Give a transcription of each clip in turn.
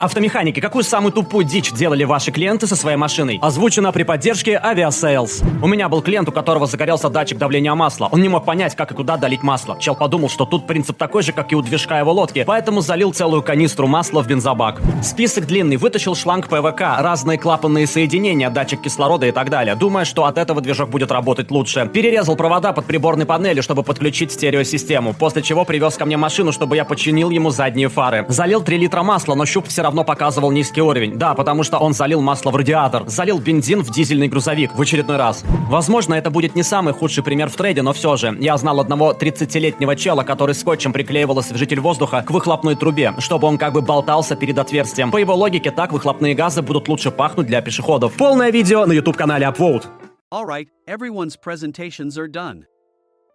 Автомеханики, какую самую тупую дичь делали ваши клиенты со своей машиной? Озвучено при поддержке Авиасейлс. У меня был клиент, у которого загорелся датчик давления масла. Он не мог понять, как и куда долить масло. Чел подумал, что тут принцип такой же, как и у движка его лодки, поэтому залил целую канистру масла в бензобак. Список длинный, вытащил шланг ПВК, разные клапанные соединения, датчик кислорода и так далее, думая, что от этого движок будет работать лучше. Перерезал провода под приборной панелью, чтобы подключить стереосистему, после чего привез ко мне машину, чтобы я починил ему задние фары. Залил 3 литра масла, но щуп все равно показывал низкий уровень. Да, потому что он залил масло в радиатор, залил бензин в дизельный грузовик в очередной раз. Возможно, это будет не самый худший пример в трейде, но все же. Я знал одного 30-летнего чела, который скотчем приклеивал освежитель воздуха к выхлопной трубе, чтобы он как бы болтался перед отверстием. По его логике, так выхлопные газы будут лучше пахнуть для пешеходов. Полное видео на YouTube-канале апвоут. Alright, everyone's presentations are done.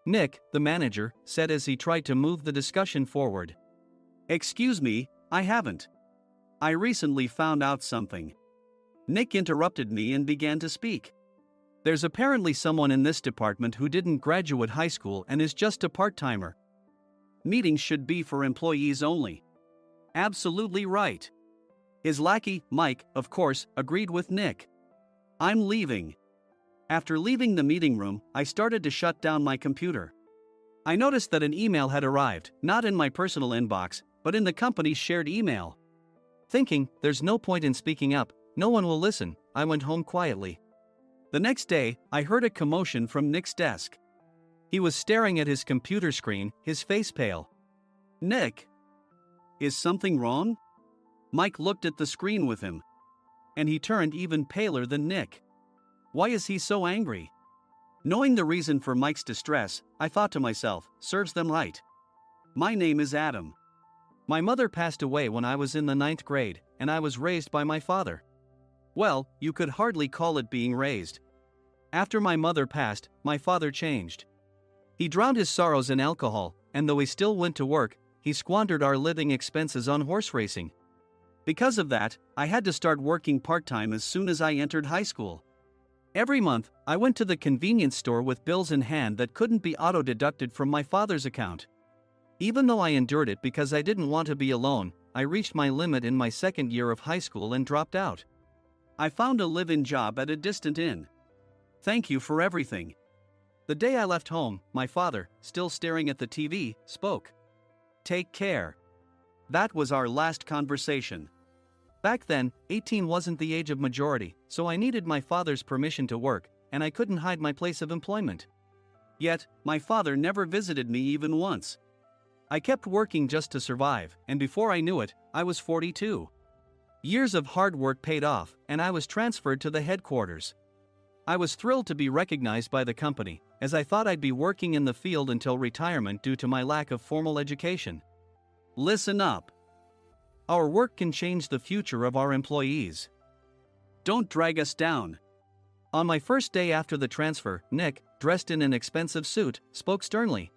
Nick, the manager, said as he tried to move the discussion forward. Excuse me, I haven't. I recently found out something. Nick interrupted me and began to speak. There's apparently someone in this department who didn't graduate high school and is just a part-timer. Meetings should be for employees only. Absolutely right. His lackey, Mike, of course, agreed with Nick. I'm leaving. After leaving the meeting room, I started to shut down my computer. I noticed that an email had arrived, not in my personal inbox, but in the company's shared email. Thinking, there's no point in speaking up, no one will listen, I went home quietly. The next day, I heard a commotion from Nick's desk. He was staring at his computer screen, his face pale. Nick? Is something wrong? Mike looked at the screen with him. And he turned even paler than Nick. Why is he so angry? Knowing the reason for Mike's distress, I thought to myself, serves them right. My name is Adam. My mother passed away when I was in the 9th grade, and I was raised by my father. Well, you could hardly call it being raised. After my mother passed, my father changed. He drowned his sorrows in alcohol, and though he still went to work, he squandered our living expenses on horse racing. Because of that, I had to start working part-time as soon as I entered high school. Every month, I went to the convenience store with bills in hand that couldn't be auto-deducted from my father's account. Even though I endured it because I didn't want to be alone, I reached my limit in my 2nd year of high school and dropped out. I found a live-in job at a distant inn. Thank you for everything. The day I left home, my father, still staring at the TV, spoke. Take care. That was our last conversation. Back then, 18 wasn't the age of majority, so I needed my father's permission to work, and I couldn't hide my place of employment. Yet, my father never visited me even once. I kept working just to survive, and before I knew it, I was 42. Years of hard work paid off, and I was transferred to the headquarters. I was thrilled to be recognized by the company, as I thought I'd be working in the field until retirement due to my lack of formal education. Listen up. Our work can change the future of our employees. Don't drag us down. On my first day after the transfer, Nick, dressed in an expensive suit, spoke sternly.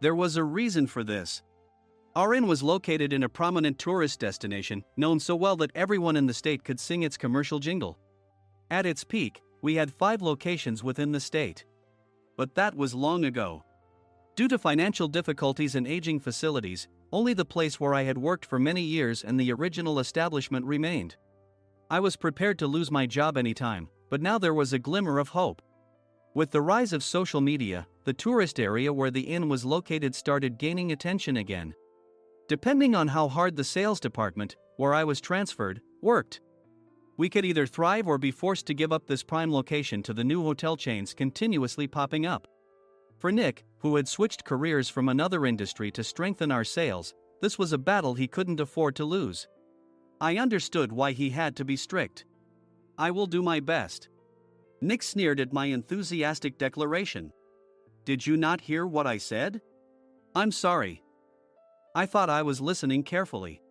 There was a reason for this. Our inn was located in a prominent tourist destination, known so well that everyone in the state could sing its commercial jingle. At its peak, we had 5 locations within the state. But that was long ago. Due to financial difficulties and aging facilities, only the place where I had worked for many years and the original establishment remained. I was prepared to lose my job anytime, but now there was a glimmer of hope. With the rise of social media, the tourist area where the inn was located started gaining attention again. Depending on how hard the sales department, where I was transferred, worked, we could either thrive or be forced to give up this prime location to the new hotel chains continuously popping up. For Nick, who had switched careers from another industry to strengthen our sales, this was a battle he couldn't afford to lose. I understood why he had to be strict. I will do my best. Nick sneered at my enthusiastic declaration. Did you not hear what I said? I'm sorry. I thought I was listening carefully.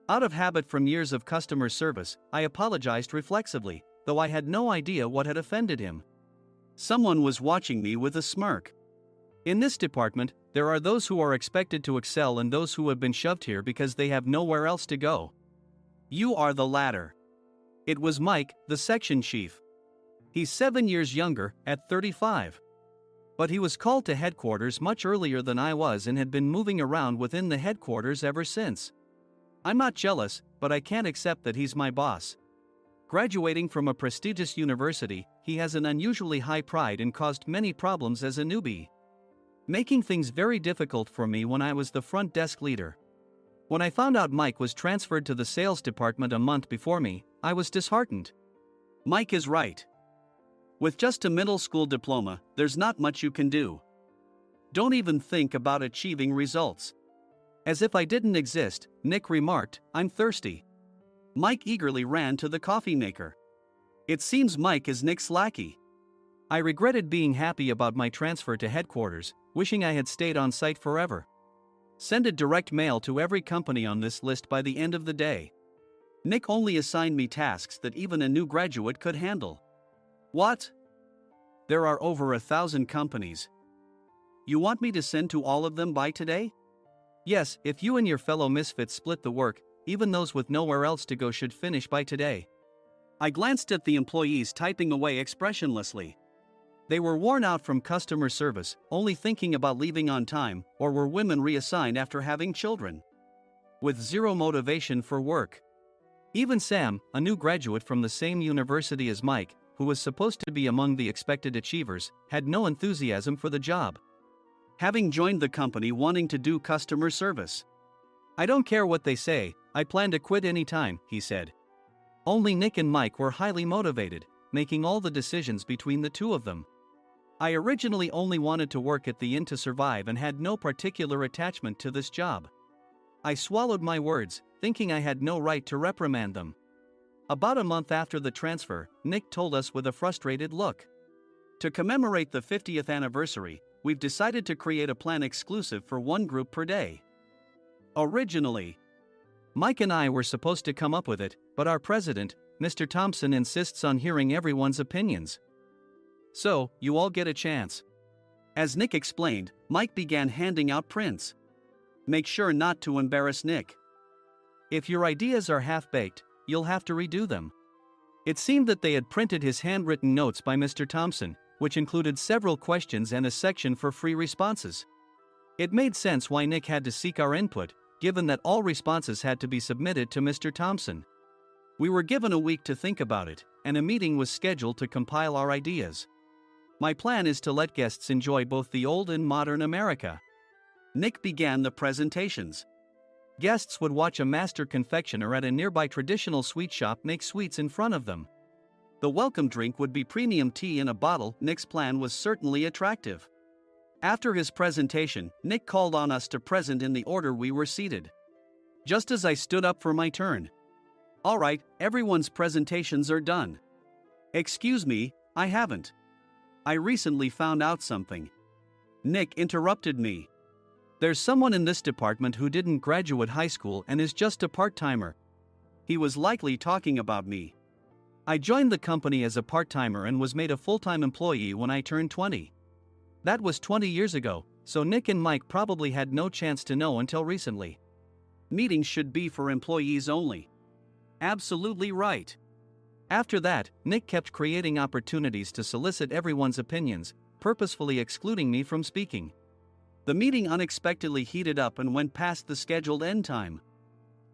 Out of habit from years of customer service, I apologized reflexively, though I had no idea what had offended him. Someone was watching me with a smirk. In this department, there are those who are expected to excel and those who have been shoved here because they have nowhere else to go. You are the latter. It was Mike, the section chief. He's 7 years younger, at 35. But he was called to headquarters much earlier than I was and had been moving around within the headquarters ever since. I'm not jealous, but I can't accept that he's my boss. Graduating from a prestigious university, he has an unusually high pride and caused many problems as a newbie, making things very difficult for me when I was the front desk leader. When I found out Mike was transferred to the sales department a month before me, I was disheartened. Mike is right. With just a middle school diploma, there's not much you can do. Don't even think about achieving results. As if I didn't exist, Nick remarked, I'm thirsty. Mike eagerly ran to the coffee maker. It seems Mike is Nick's lackey. I regretted being happy about my transfer to headquarters, wishing I had stayed on site forever. Send a direct mail to every company on this list by the end of the day. Nick only assigned me tasks that even a new graduate could handle. What? There are over 1,000 companies. You want me to send to all of them by today? Yes, if you and your fellow misfits split the work, even those with nowhere else to go should finish by today. I glanced at the employees typing away expressionlessly. They were worn out from customer service, only thinking about leaving on time, or were women reassigned after having children, with zero motivation for work. Even Sam, a new graduate from the same university as Mike, who was supposed to be among the expected achievers, had no enthusiasm for the job, having joined the company wanting to do customer service. I don't care what they say, I plan to quit anytime, he said. Only Nick and Mike were highly motivated, making all the decisions between the two of them. I originally only wanted to work at the inn to survive and had no particular attachment to this job. I swallowed my words, thinking I had no right to reprimand them. About a month after the transfer, Nick told us with a frustrated look. To commemorate the 50th anniversary, we've decided to create a plan exclusive for one group per day. Originally, Mike and I were supposed to come up with it, but our president, Mr. Thompson, insists on hearing everyone's opinions. So, you all get a chance. As Nick explained, Mike began handing out prints. Make sure not to embarrass Nick. If your ideas are half-baked, you'll have to redo them. It seemed that they had printed his handwritten notes by Mr. Thompson, which included several questions and a section for free responses. It made sense why Nick had to seek our input, given that all responses had to be submitted to Mr. Thompson. We were given a week to think about it, and a meeting was scheduled to compile our ideas. My plan is to let guests enjoy both the old and modern America. Nick began the presentations. Guests would watch a master confectioner at a nearby traditional sweet shop make sweets in front of them. The welcome drink would be premium tea in a bottle. Nick's plan was certainly attractive. After his presentation, Nick called on us to present in the order we were seated. Just as I stood up for my turn. All right, everyone's presentations are done. Excuse me, I haven't. I recently found out something. Nick interrupted me. There's someone in this department who didn't graduate high school and is just a part-timer. He was likely talking about me. I joined the company as a part-timer and was made a full-time employee when I turned 20. That was 20 years ago, so Nick and Mike probably had no chance to know until recently. Meetings should be for employees only. Absolutely right. After that, Nick kept creating opportunities to solicit everyone's opinions, purposefully excluding me from speaking. The meeting unexpectedly heated up and went past the scheduled end time.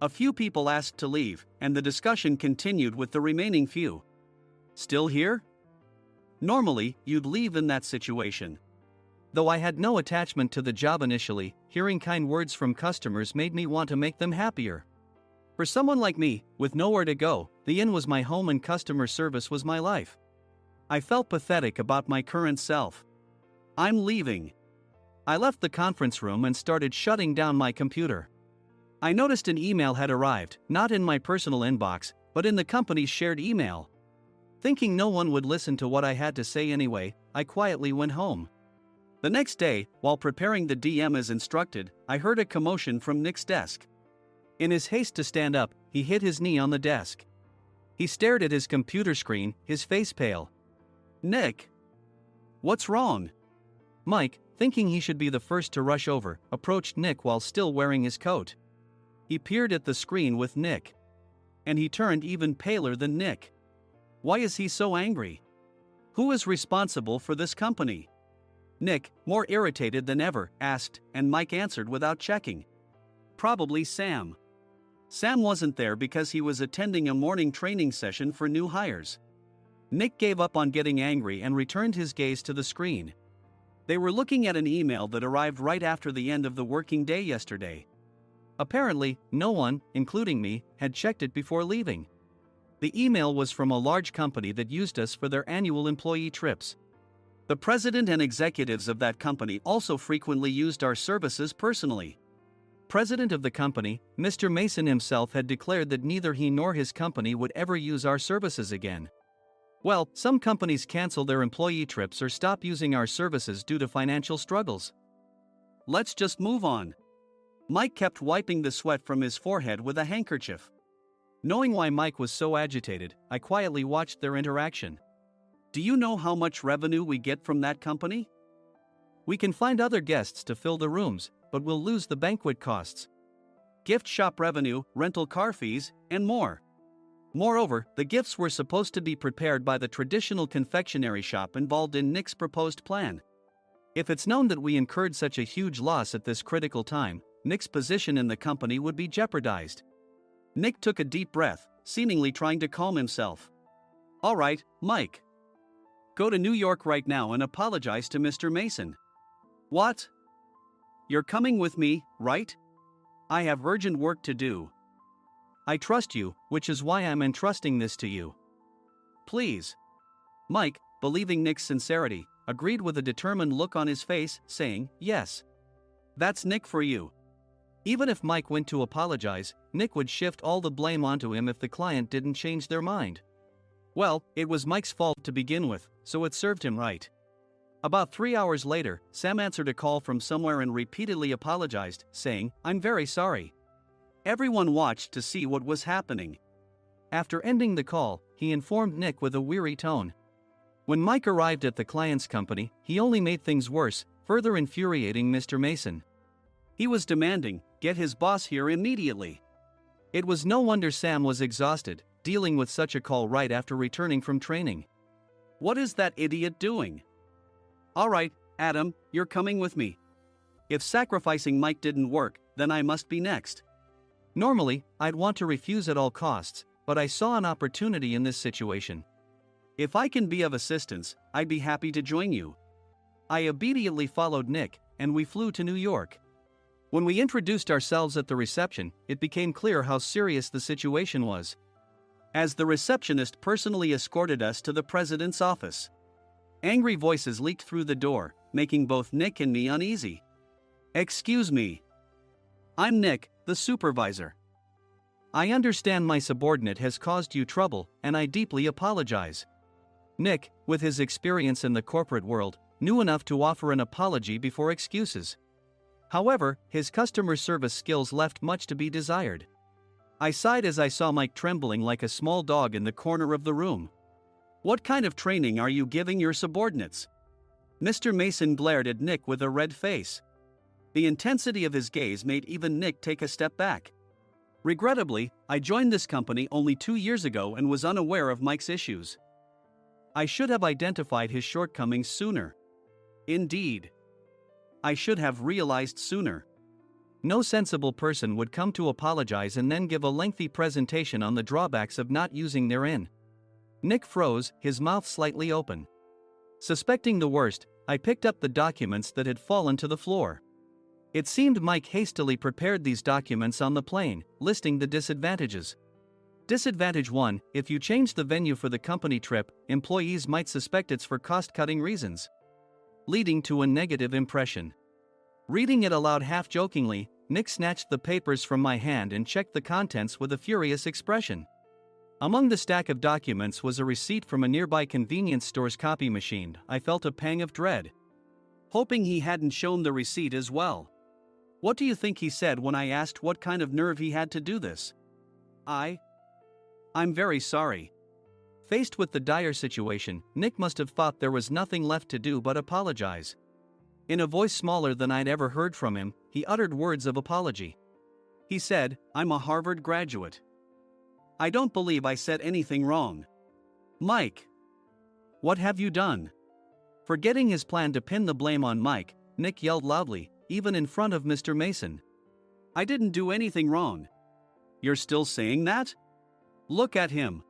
A few people asked to leave, and the discussion continued with the remaining few. Still here? Normally, you'd leave in that situation. Though I had no attachment to the job initially, hearing kind words from customers made me want to make them happier. For someone like me, with nowhere to go, the inn was my home and customer service was my life. I felt pathetic about my current self. I'm leaving. I left the conference room and started shutting down my computer. I noticed an email had arrived, not in my personal inbox, but in the company's shared email. Thinking no one would listen to what I had to say anyway, I quietly went home. The next day, while preparing the DM as instructed, I heard a commotion from Nick's desk. In his haste to stand up, he hit his knee on the desk. He stared at his computer screen, his face pale. Nick! What's wrong? Mike, thinking he should be the first to rush over, approached Nick while still wearing his coat. He peered at the screen with Nick. And he turned even paler than Nick. Why is he so angry? Who is responsible for this company? Nick, more irritated than ever, asked, and Mike answered without checking. Probably Sam. Sam wasn't there because he was attending a morning training session for new hires. Nick gave up on getting angry and returned his gaze to the screen. They were looking at an email that arrived right after the end of the working day yesterday. Apparently, no one, including me, had checked it before leaving. The email was from a large company that used us for their annual employee trips. The president and executives of that company also frequently used our services personally. President of the company, Mr. Mason himself, had declared that neither he nor his company would ever use our services again. Well, some companies cancel their employee trips or stop using our services due to financial struggles. Let's just move on. Mike kept wiping the sweat from his forehead with a handkerchief. Knowing why Mike was so agitated, I quietly watched their interaction. Do you know how much revenue we get from that company? We can find other guests to fill the rooms, but we'll lose the banquet costs, gift shop revenue, rental car fees, and more. Moreover, the gifts were supposed to be prepared by the traditional confectionery shop involved in Nick's proposed plan. If it's known that we incurred such a huge loss at this critical time, Nick's position in the company would be jeopardized. Nick took a deep breath, seemingly trying to calm himself. All right, Mike. Go to New York right now and apologize to Mr. Mason. What? You're coming with me, right? I have urgent work to do. I trust you, which is why I'm entrusting this to you. Please. Mike, believing Nick's sincerity, agreed with a determined look on his face, saying, yes. That's Nick for you. Even if Mike went to apologize, Nick would shift all the blame onto him if the client didn't change their mind. Well, it was Mike's fault to begin with, so it served him right. About 3 hours later, Sam answered a call from somewhere and repeatedly apologized, saying, I'm very sorry. Everyone watched to see what was happening. After ending the call, he informed Nick with a weary tone. When Mike arrived at the client's company, he only made things worse, further infuriating Mr. Mason. He was demanding, get his boss here immediately. It was no wonder Sam was exhausted, dealing with such a call right after returning from training. What is that idiot doing? All right, Adam, you're coming with me. If sacrificing Mike didn't work, then I must be next. Normally, I'd want to refuse at all costs, but I saw an opportunity in this situation. If I can be of assistance, I'd be happy to join you. I immediately followed Nick, and we flew to New York. When we introduced ourselves at the reception, it became clear how serious the situation was, as the receptionist personally escorted us to the president's office. Angry voices leaked through the door, making both Nick and me uneasy. Excuse me. I'm Nick, the supervisor. I understand my subordinate has caused you trouble, and I deeply apologize. Nick, with his experience in the corporate world, knew enough to offer an apology before excuses. However, his customer service skills left much to be desired. I sighed as I saw Mike trembling like a small dog in the corner of the room. What kind of training are you giving your subordinates? Mr. Mason glared at Nick with a red face. The intensity of his gaze made even Nick take a step back. Regrettably, I joined this company only 2 years ago and was unaware of Mike's issues. I should have identified his shortcomings sooner. Indeed. I should have realized sooner. No sensible person would come to apologize and then give a lengthy presentation on the drawbacks of not using their in. Nick froze, his mouth slightly open. Suspecting the worst, I picked up the documents that had fallen to the floor. It seemed Mike hastily prepared these documents on the plane, listing the disadvantages. Disadvantage 1: if you change the venue for the company trip, employees might suspect it's for cost-cutting reasons, leading to a negative impression. Reading it aloud half-jokingly, Nick snatched the papers from my hand and checked the contents with a furious expression. Among the stack of documents was a receipt from a nearby convenience store's copy machine. I felt a pang of dread, hoping he hadn't shown the receipt as well. What do you think he said when I asked what kind of nerve he had to do this? I'm very sorry. Faced with the dire situation, Nick must have thought there was nothing left to do but apologize. In a voice smaller than I'd ever heard from him, he uttered words of apology. He said, I'm a Harvard graduate. I don't believe I said anything wrong. Mike! What have you done? Forgetting his plan to pin the blame on Mike, Nick yelled loudly, even in front of Mr. Mason. I didn't do anything wrong. You're still saying that? Look at him.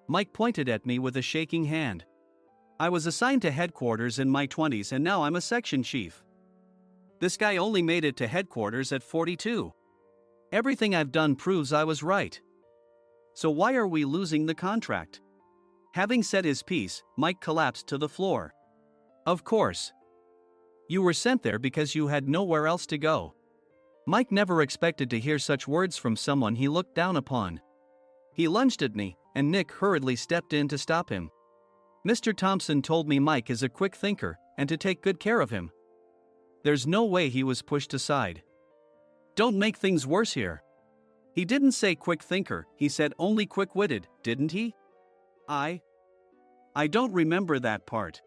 Mike pointed at me with a shaking hand. I was assigned to headquarters in my 20s and now I'm a section chief. This guy only made it to headquarters at 42. Everything I've done proves I was right. So why are we losing the contract? Having said his piece, Mike collapsed to the floor. Of course. You were sent there because you had nowhere else to go. Mike never expected to hear such words from someone he looked down upon. He lunged at me, and Nick hurriedly stepped in to stop him. Mr. Thompson told me Mike is a quick thinker, and to take good care of him. There's no way he was pushed aside. Don't make things worse here. He didn't say quick thinker, he said only quick-witted, didn't he? I don't remember that part.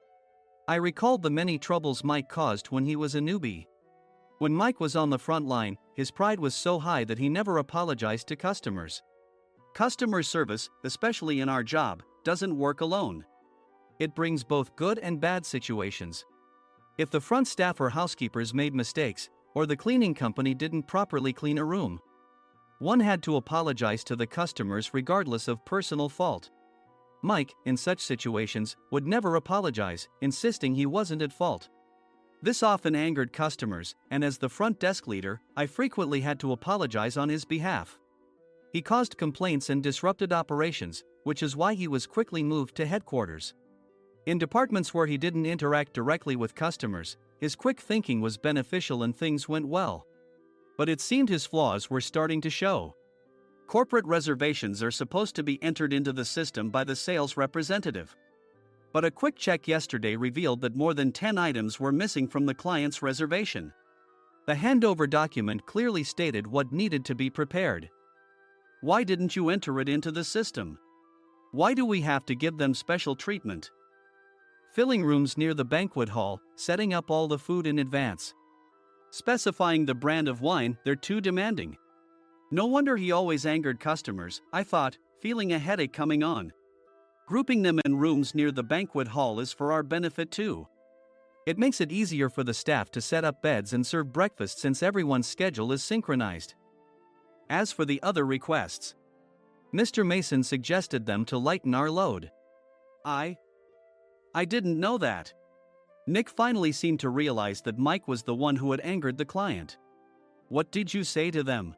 I recalled the many troubles Mike caused when he was a newbie. When Mike was on the front line, his pride was so high that he never apologized to customers. Customer service, especially in our job, doesn't work alone. It brings both good and bad situations. If the front staff or housekeepers made mistakes, or the cleaning company didn't properly clean a room, one had to apologize to the customers regardless of personal fault. Mike, in such situations, would never apologize, insisting he wasn't at fault. This often angered customers, and as the front desk leader, I frequently had to apologize on his behalf. He caused complaints and disrupted operations, which is why he was quickly moved to headquarters. In departments where he didn't interact directly with customers, his quick thinking was beneficial and things went well. But it seemed his flaws were starting to show. Corporate reservations are supposed to be entered into the system by the sales representative. But a quick check yesterday revealed that more than 10 items were missing from the client's reservation. The handover document clearly stated what needed to be prepared. Why didn't you enter it into the system? Why do we have to give them special treatment? Filling rooms near the banquet hall, setting up all the food in advance. Specifying the brand of wine, they're too demanding. No wonder he always angered customers, I thought, feeling a headache coming on. Grouping them in rooms near the banquet hall is for our benefit too. It makes it easier for the staff to set up beds and serve breakfast since everyone's schedule is synchronized. As for the other requests, Mr. Mason suggested them to lighten our load. I didn't know that. Nick finally seemed to realize that Mike was the one who had angered the client. What did you say to them?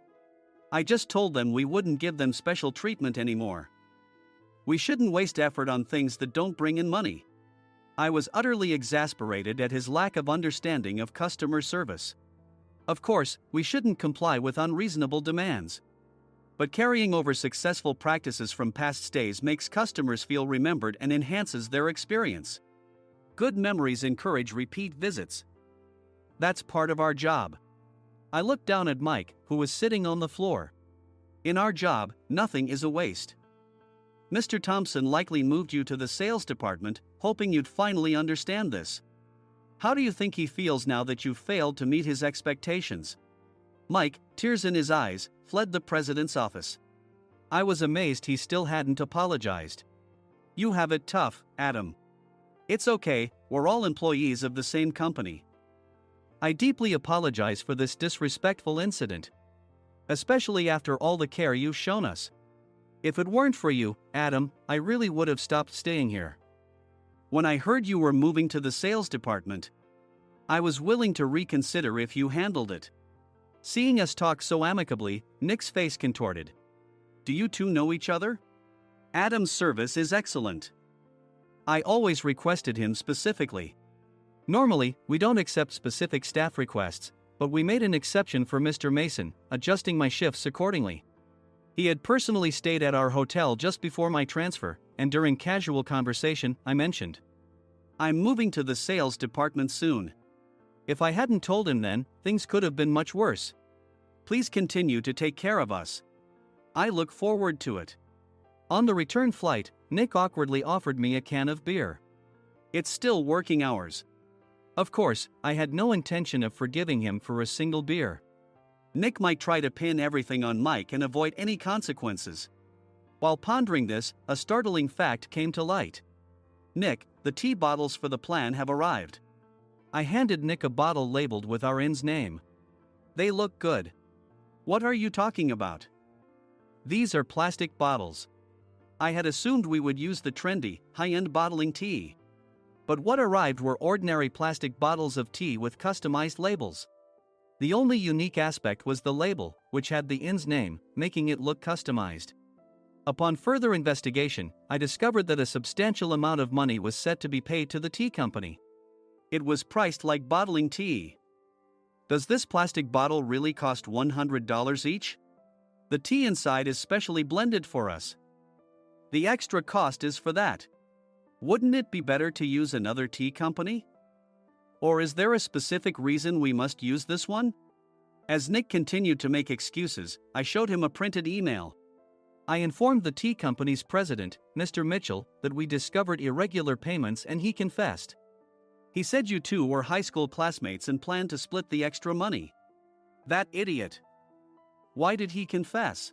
I just told them we wouldn't give them special treatment anymore. We shouldn't waste effort on things that don't bring in money. I was utterly exasperated at his lack of understanding of customer service. Of course, we shouldn't comply with unreasonable demands. But carrying over successful practices from past stays makes customers feel remembered and enhances their experience. Good memories encourage repeat visits. That's part of our job. I looked down at Mike, who was sitting on the floor. In our job, nothing is a waste. Mr. Thompson likely moved you to the sales department, hoping you'd finally understand this. How do you think he feels now that you failed to meet his expectations? Mike, tears in his eyes, fled the president's office. I was amazed he still hadn't apologized. You have it tough, Adam. It's okay, we're all employees of the same company. I deeply apologize for this disrespectful incident. Especially after all the care you've shown us. If it weren't for you, Adam, I really would have stopped staying here. When I heard you were moving to the sales department, I was willing to reconsider if you handled it. Seeing us talk so amicably, Nick's face contorted. Do you two know each other? Adam's service is excellent. I always requested him specifically. Normally, we don't accept specific staff requests, but we made an exception for Mr. Mason, adjusting my shifts accordingly. He had personally stayed at our hotel just before my transfer, and during casual conversation, I mentioned, I'm moving to the sales department soon. If I hadn't told him then, things could have been much worse. Please continue to take care of us. I look forward to it. On the return flight, Nick awkwardly offered me a can of beer. It's still working hours. Of course, I had no intention of forgiving him for a single beer. Nick might try to pin everything on Mike and avoid any consequences. While pondering this, a startling fact came to light. Nick, the tea bottles for the plan have arrived. I handed Nick a bottle labeled with our inn's name. They look good. What are you talking about? These are plastic bottles. I had assumed we would use the trendy, high-end bottling tea. But what arrived were ordinary plastic bottles of tea with customized labels. The only unique aspect was the label, which had the inn's name, making it look customized. Upon further investigation, I discovered that a substantial amount of money was set to be paid to the tea company. It was priced like bottling tea. Does this plastic bottle really cost $100 each? The tea inside is specially blended for us. The extra cost is for that. Wouldn't it be better to use another tea company? Or is there a specific reason we must use this one? As Nick continued to make excuses, I showed him a printed email. I informed the tea company's president, Mr. Mitchell, that we discovered irregular payments and he confessed. He said you two were high school classmates and planned to split the extra money. That idiot. Why did he confess?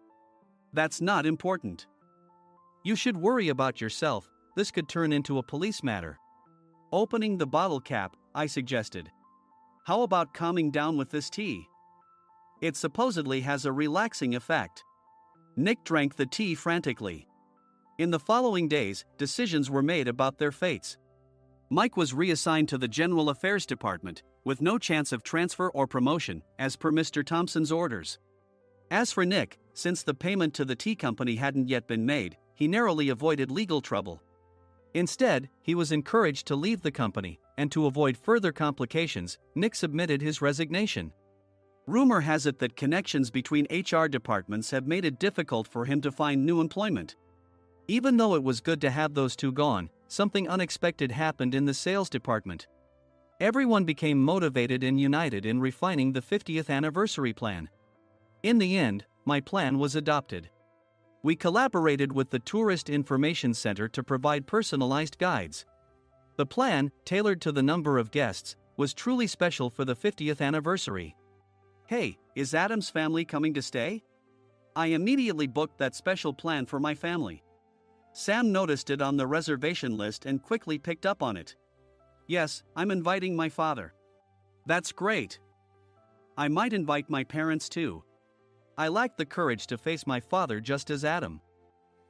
That's not important. You should worry about yourself, this could turn into a police matter. Opening the bottle cap, I suggested. How about calming down with this tea? It supposedly has a relaxing effect. Nick drank the tea frantically. In the following days, decisions were made about their fates. Mike was reassigned to the General Affairs Department, with no chance of transfer or promotion, as per Mr. Thompson's orders. As for Nick, since the payment to the tea company hadn't yet been made, he narrowly avoided legal trouble. Instead, he was encouraged to leave the company, and to avoid further complications, Nick submitted his resignation. Rumor has it that connections between HR departments have made it difficult for him to find new employment. Even though it was good to have those two gone, something unexpected happened in the sales department. Everyone became motivated and united in refining the 50th anniversary plan. In the end, my plan was adopted. We collaborated with the Tourist Information Center to provide personalized guides. The plan, tailored to the number of guests, was truly special for the 50th anniversary. Hey, is Adam's family coming to stay? I immediately booked that special plan for my family. Sam noticed it on the reservation list and quickly picked up on it. Yes, I'm inviting my father. That's great. I might invite my parents too. I lacked the courage to face my father just as Adam.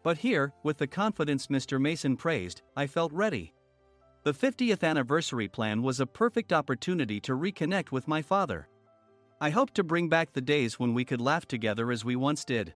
But here, with the confidence Mr. Mason praised, I felt ready. The 50th anniversary plan was a perfect opportunity to reconnect with my father. I hoped to bring back the days when we could laugh together as we once did.